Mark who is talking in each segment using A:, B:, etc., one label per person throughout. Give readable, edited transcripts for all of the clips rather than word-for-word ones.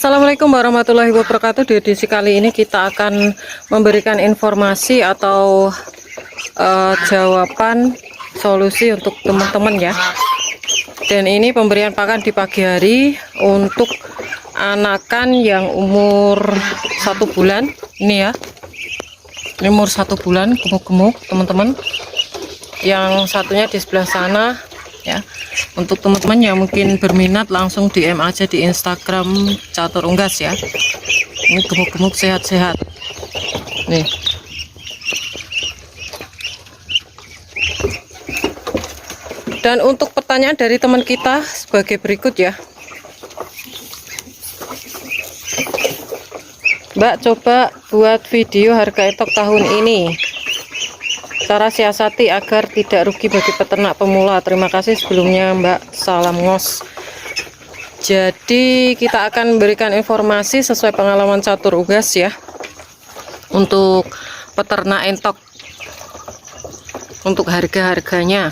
A: Assalamualaikum warahmatullahi wabarakatuh. Di edisi kali ini kita akan memberikan informasi atau jawaban solusi untuk teman-teman ya. Dan ini pemberian pakan di pagi hari untuk anakan yang umur 1 bulan. Ini ya, ini umur 1 bulan, gemuk-gemuk teman-teman. Yang satunya di sebelah sana ya. Untuk teman-teman yang mungkin berminat langsung DM aja di Instagram Catur Unggas ya. Ini gemuk-gemuk sehat-sehat nih. Dan untuk pertanyaan dari teman kita sebagai berikut ya. Mbak, coba buat video harga entok tahun ini, cara siasati agar tidak rugi bagi peternak pemula. Terima kasih sebelumnya Mbak, salam ngos. Jadi kita akan memberikan informasi sesuai pengalaman Catur Unggas ya, untuk peternak entok, untuk harga-harganya,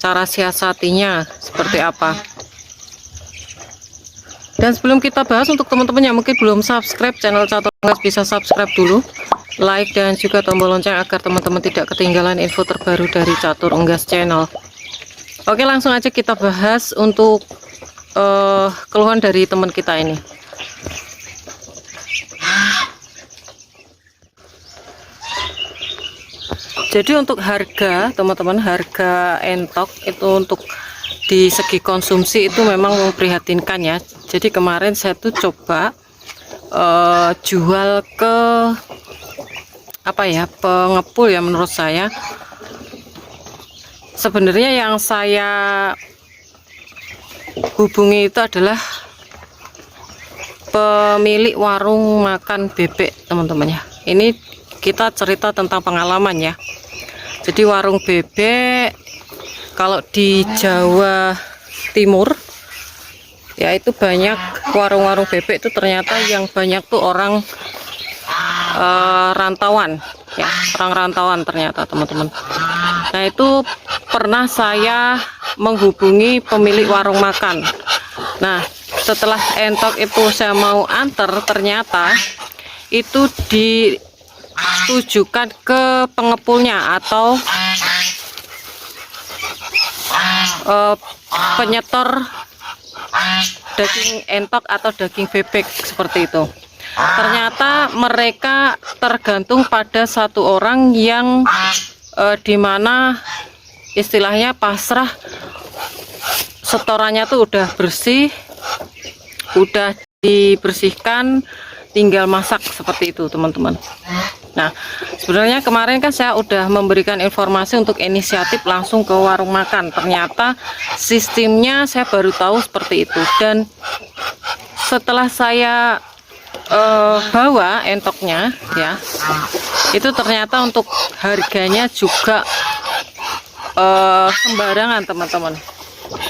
A: cara siasatinya seperti apa. Dan sebelum kita bahas, untuk teman-teman yang mungkin belum subscribe channel Catur Unggas, bisa subscribe dulu, like dan juga tombol lonceng agar teman-teman tidak ketinggalan info terbaru dari Catur Unggas channel. Oke, langsung aja kita bahas untuk keluhan dari teman kita ini. Jadi untuk harga teman-teman, harga entok itu untuk di segi konsumsi itu memang memprihatinkan ya. Jadi kemarin saya tuh coba jual ke apa ya, pengepul ya. Menurut saya sebenarnya yang saya hubungi itu adalah pemilik warung makan bebek teman-teman ya. Ini kita cerita tentang pengalaman ya. Jadi warung bebek kalau di Jawa Timur ya, itu banyak warung-warung bebek itu ternyata yang banyak tuh orang rantauan ya, orang rantauan ternyata teman-teman. Nah, itu pernah saya menghubungi pemilik warung makan. Nah, setelah entok itu saya mau antar, ternyata itu ditujukan ke pengepulnya atau penyetor daging entok atau daging bebek seperti itu. Ternyata mereka tergantung pada satu orang yang dimana istilahnya pasrah, setorannya tuh udah bersih, udah dibersihkan, tinggal masak seperti itu teman-teman. Nah, sebenarnya kemarin kan saya udah memberikan informasi untuk inisiatif langsung ke warung makan. Ternyata sistemnya saya baru tahu seperti itu. Dan setelah saya bawa entoknya ya, itu ternyata untuk harganya juga sembarangan teman-teman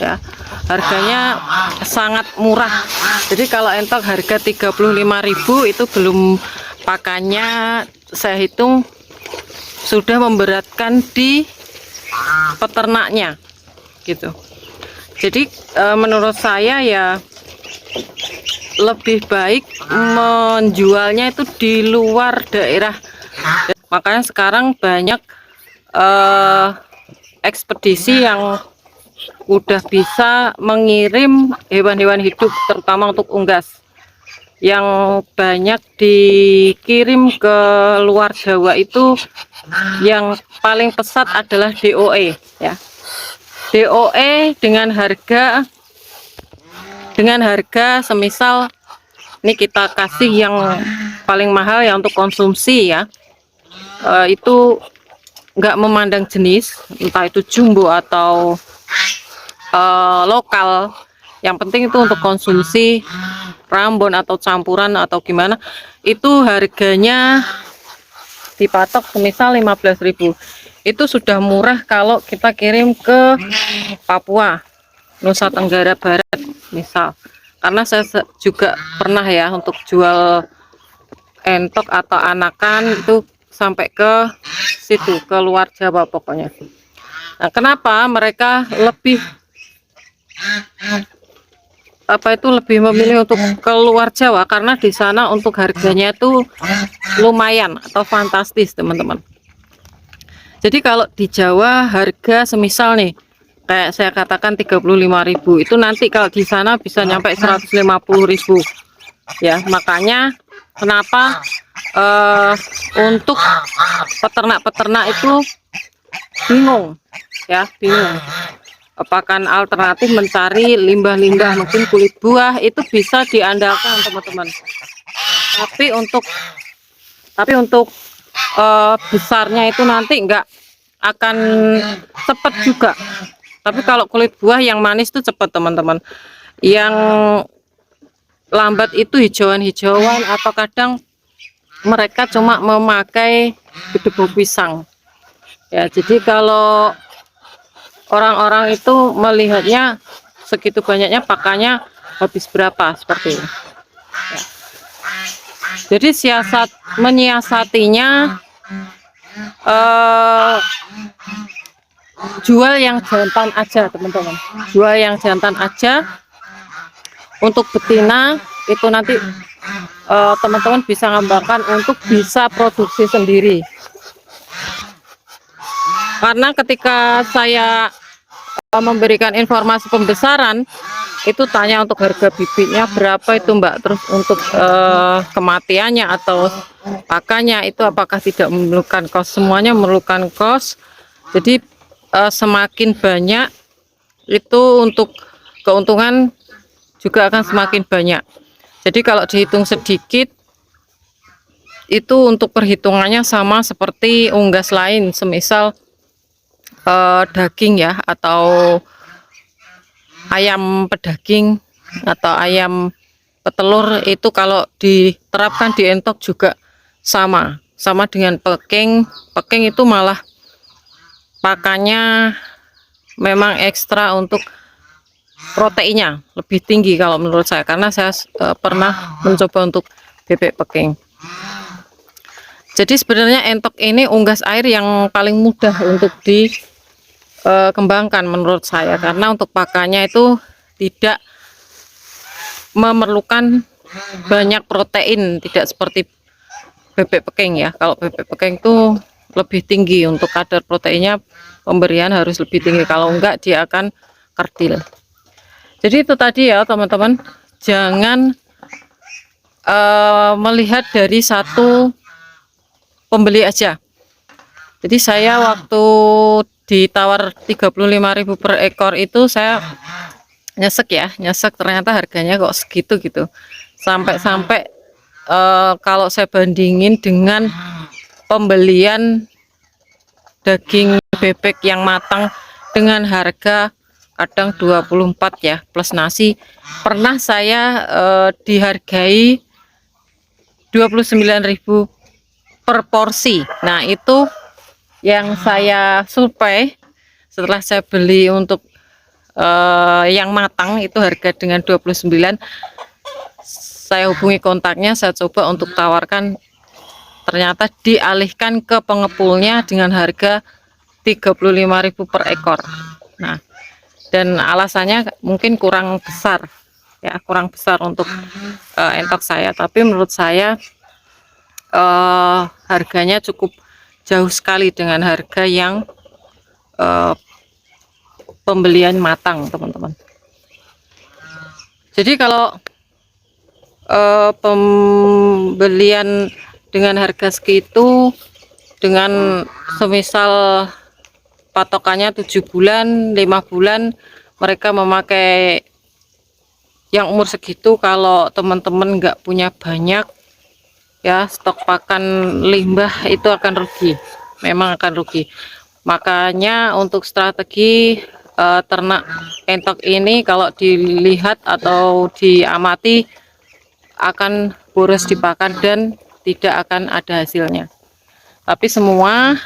A: ya. Harganya sangat murah. Jadi kalau entok harga 35.000 itu belum pakannya, saya hitung sudah memberatkan di peternaknya gitu. Jadi menurut saya ya lebih baik menjualnya itu di luar daerah. Makanya sekarang banyak ekspedisi yang udah bisa mengirim hewan-hewan hidup, terutama untuk unggas, yang banyak dikirim ke luar Jawa. Itu yang paling pesat adalah DOE ya. DOE dengan harga semisal ini kita kasih yang paling mahal ya untuk konsumsi ya, itu nggak memandang jenis, entah itu jumbo atau lokal, yang penting itu untuk konsumsi, rambon atau campuran atau gimana, itu harganya dipatok semisal 15.000. Itu sudah murah kalau kita kirim ke Papua, Nusa Tenggara Barat misal. Karena saya juga pernah ya untuk jual entok atau anakan itu sampai ke situ, ke luar Jawa pokoknya. Nah, kenapa mereka lebih apa itu lebih memilih untuk keluar Jawa karena di sana untuk harganya itu lumayan atau fantastis teman-teman. Jadi kalau di Jawa harga semisal nih kayak saya katakan 35.000 itu nanti kalau di sana bisa nyampe 150.000 ya. Makanya kenapa untuk peternak-peternak itu bingung ya, bingung apakah alternatif mencari limbah-limbah mungkin kulit buah itu bisa diandalkan teman-teman. Tapi untuk besarnya itu nanti enggak akan cepat juga. Tapi kalau kulit buah yang manis itu cepat teman-teman. Yang lambat itu hijauan-hijauan atau kadang mereka cuma memakai gedebuk pisang. Ya, jadi kalau orang-orang itu melihatnya segitu banyaknya pakannya habis berapa seperti ini. Ya. Jadi menyiasatinya jual yang jantan aja teman-teman, jual yang jantan aja. Untuk betina itu nanti teman-teman bisa ngembangkan untuk bisa produksi sendiri. Karena ketika saya memberikan informasi pembesaran itu tanya untuk harga bibitnya berapa itu Mbak, terus untuk kematiannya atau pakannya itu apakah tidak memerlukan kos, semuanya memerlukan kos. Jadi semakin banyak itu untuk keuntungan juga akan semakin banyak. Jadi kalau dihitung sedikit itu untuk perhitungannya sama seperti unggas lain, semisal daging ya, atau ayam pedaging atau ayam petelur itu kalau diterapkan di entok juga sama dengan peking itu malah pakannya memang ekstra untuk proteinnya lebih tinggi kalau menurut saya, karena saya pernah mencoba untuk bebek peking. Jadi sebenarnya entok ini unggas air yang paling mudah untuk dikembangkan menurut saya, karena untuk pakannya itu tidak memerlukan banyak protein, tidak seperti bebek peking ya. Kalau bebek peking itu lebih tinggi untuk kadar proteinnya, pemberian harus lebih tinggi, kalau enggak dia akan kerdil. Jadi itu tadi ya teman-teman, jangan melihat dari satu pembeli aja. Jadi saya waktu ditawar 35.000 per ekor itu saya nyesek ternyata harganya kok segitu gitu. Sampai kalau saya bandingin dengan pembelian daging bebek yang matang dengan harga kadang 24 ya plus nasi, pernah saya dihargai 29.000 per porsi. Nah itu yang saya survei setelah saya beli untuk yang matang itu harga dengan 29. Saya hubungi kontaknya, saya coba untuk tawarkan, ternyata dialihkan ke pengepulnya dengan harga 35.000 per ekor. Nah, dan alasannya mungkin kurang besar ya, kurang besar untuk entok saya, tapi menurut saya harganya cukup jauh sekali dengan harga yang pembelian matang teman-teman. Jadi kalau pembelian dengan harga segitu, dengan semisal patokannya 7 bulan 5 bulan mereka memakai yang umur segitu, kalau teman-teman nggak punya banyak ya stok pakan limbah itu akan rugi, memang akan rugi. Makanya untuk strategi ternak entok ini kalau dilihat atau diamati akan boros di pakan dan tidak akan ada hasilnya. Tapi semua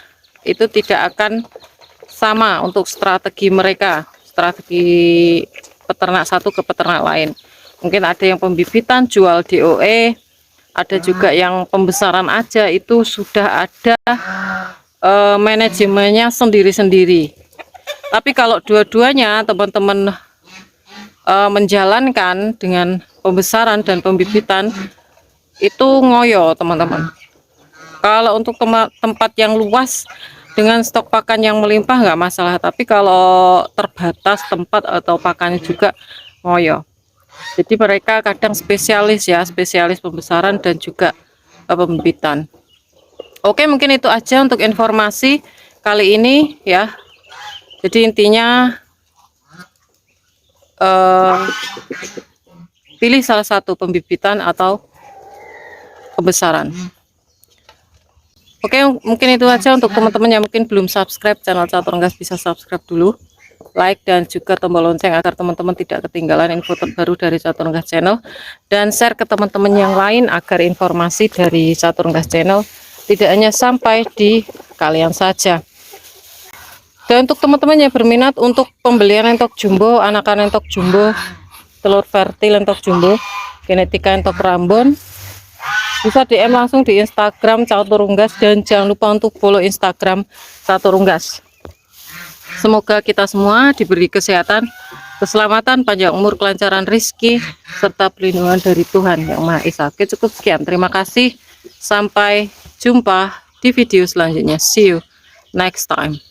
A: itu tidak akan sama untuk strategi mereka, strategi peternak satu ke peternak lain. Mungkin ada yang pembibitan jual DOE, ada juga yang pembesaran aja itu sudah ada manajemennya sendiri-sendiri. Tapi kalau dua-duanya teman-teman menjalankan dengan pembesaran dan pembibitan itu ngoyo teman-teman. Kalau untuk tempat yang luas dengan stok pakan yang melimpah nggak masalah, tapi kalau terbatas tempat atau pakannya juga ngoyo. Jadi mereka kadang spesialis ya, spesialis pembesaran dan juga pembibitan. Oke, mungkin itu aja untuk informasi kali ini ya. Jadi intinya pilih salah satu pembibitan atau pembesaran. Oke, mungkin itu aja untuk teman-teman yang mungkin belum subscribe channel Catur Unggas, bisa subscribe dulu, like dan juga tombol lonceng agar teman-teman tidak ketinggalan info terbaru dari Catur Unggas channel, dan share ke teman-teman yang lain agar informasi dari Catur Unggas channel tidak hanya sampai di kalian saja. Dan untuk teman-teman yang berminat untuk pembelian entok jumbo, anakan entok jumbo, telur fertil entok jumbo, genetika entok Rambon, bisa DM langsung di Instagram Catur Unggas, dan jangan lupa untuk follow Instagram Catur Unggas. Semoga kita semua diberi kesehatan, keselamatan, panjang umur, kelancaran rezeki, serta perlindungan dari Tuhan Yang Maha Esa. Oke, cukup sekian. Terima kasih. Sampai jumpa di video selanjutnya. See you next time.